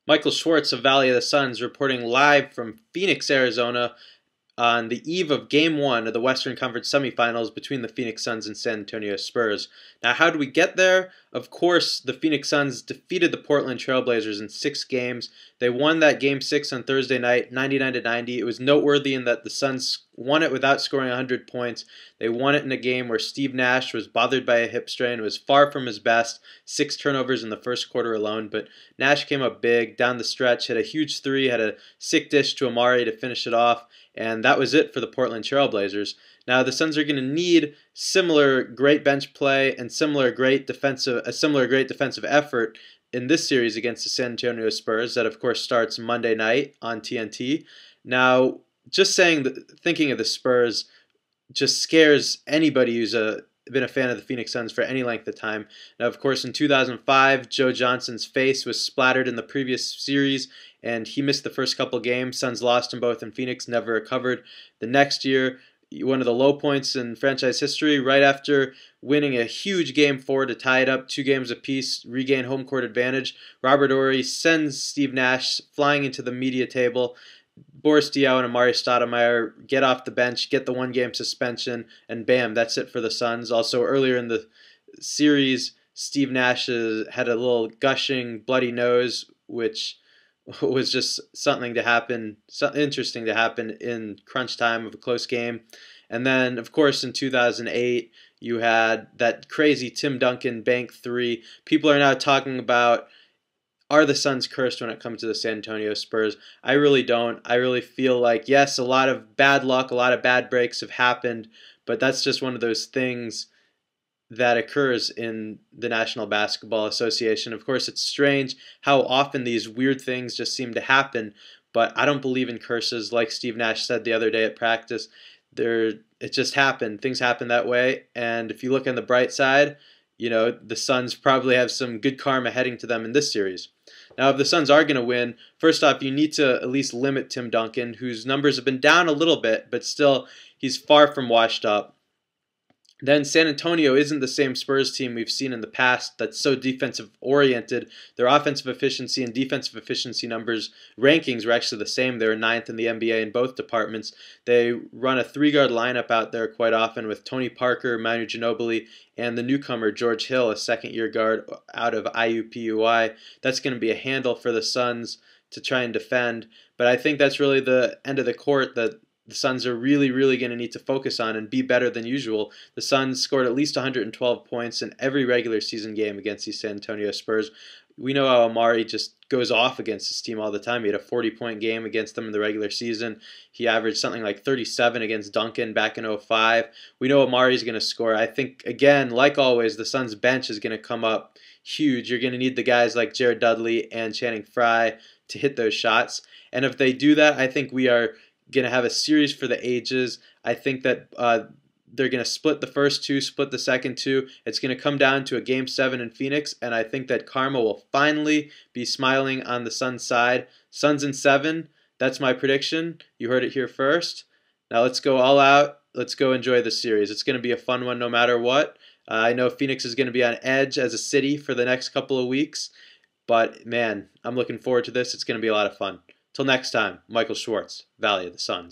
Michael Schwartz of Valley of the Suns reporting live from Phoenix, Arizona on the eve of Game 1 of the Western Conference semifinals between the Phoenix Suns and San Antonio Spurs. Now, how did we get there? Of course, the Phoenix Suns defeated the Portland Trail Blazers in 6 games. They won that Game 6 on Thursday night, 99-90. It was noteworthy in that the Suns won it without scoring 100 points. They won it in a game where Steve Nash was bothered by a hip strain, was far from his best, 6 turnovers in the first quarter alone, but Nash came up big down the stretch, hit a huge three, had a sick dish to Amari to finish it off, and that was it for the Portland Trail Blazers. Now the Suns are going to need similar great bench play and a similar great defensive effort in this series against the San Antonio Spurs that of course starts Monday night on TNT. Now, just thinking of the Spurs just scares anybody who's been a fan of the Phoenix Suns for any length of time. Now, of course, in 2005, Joe Johnson's face was splattered in the previous series, and he missed the first couple games. Suns lost them both in Phoenix, never recovered. The next year, one of the low points in franchise history, right after winning a huge Game 4 to tie it up 2 games apiece, regain home court advantage, Robert Horry sends Steve Nash flying into the media table. Boris Diaw and Amari Stoudemire get off the bench, get the 1-game suspension, and bam, that's it for the Suns. Also, earlier in the series, Steve Nash had a little gushing, bloody nose, which was just something interesting to happen in crunch time of a close game. And then, of course, in 2008, you had that crazy Tim Duncan bank 3. People are now talking about, are the Suns cursed when it comes to the San Antonio Spurs? I really don't. I really feel like, yes, a lot of bad luck, a lot of bad breaks have happened, but that's just one of those things that occurs in the National Basketball Association. Of course, it's strange how often these weird things just seem to happen, but I don't believe in curses. Like Steve Nash said the other day at practice, it just happened. Things happen that way, and if you look on the bright side, the Suns probably have some good karma heading to them in this series. Now, if the Suns are going to win, first off, you need to at least limit Tim Duncan, whose numbers have been down a little bit, but still, he's far from washed up. Then San Antonio isn't the same Spurs team we've seen in the past that's so defensive-oriented. Their offensive efficiency and defensive efficiency rankings were actually the same. They were 9th in the NBA in both departments. They run a 3-guard lineup out there quite often with Tony Parker, Manu Ginobili, and the newcomer George Hill, a second-year guard out of IUPUI. That's going to be a handle for the Suns to try and defend. But I think that's really the end of the court that the Suns are really, really going to need to focus on and be better than usual. The Suns scored at least 112 points in every regular season game against the San Antonio Spurs. We know how Amari just goes off against his team all the time. He had a 40-point game against them in the regular season. He averaged something like 37 against Duncan back in 2005. We know Amari's going to score. I think, again, like always, the Suns' bench is going to come up huge. You're going to need the guys like Jared Dudley and Channing Frye to hit those shots. And if they do that, I think we are going to have a series for the ages. I think that they're going to split the first 2, split the second 2. It's going to come down to a Game 7 in Phoenix, and I think that karma will finally be smiling on the Suns' side. Suns in 7, that's my prediction. You heard it here first. Now let's go all out. Let's go enjoy the series. It's going to be a fun one no matter what. I know Phoenix is going to be on edge as a city for the next couple of weeks, but man, I'm looking forward to this. It's going to be a lot of fun. Till next time, Michael Schwartz, Valley of the Suns.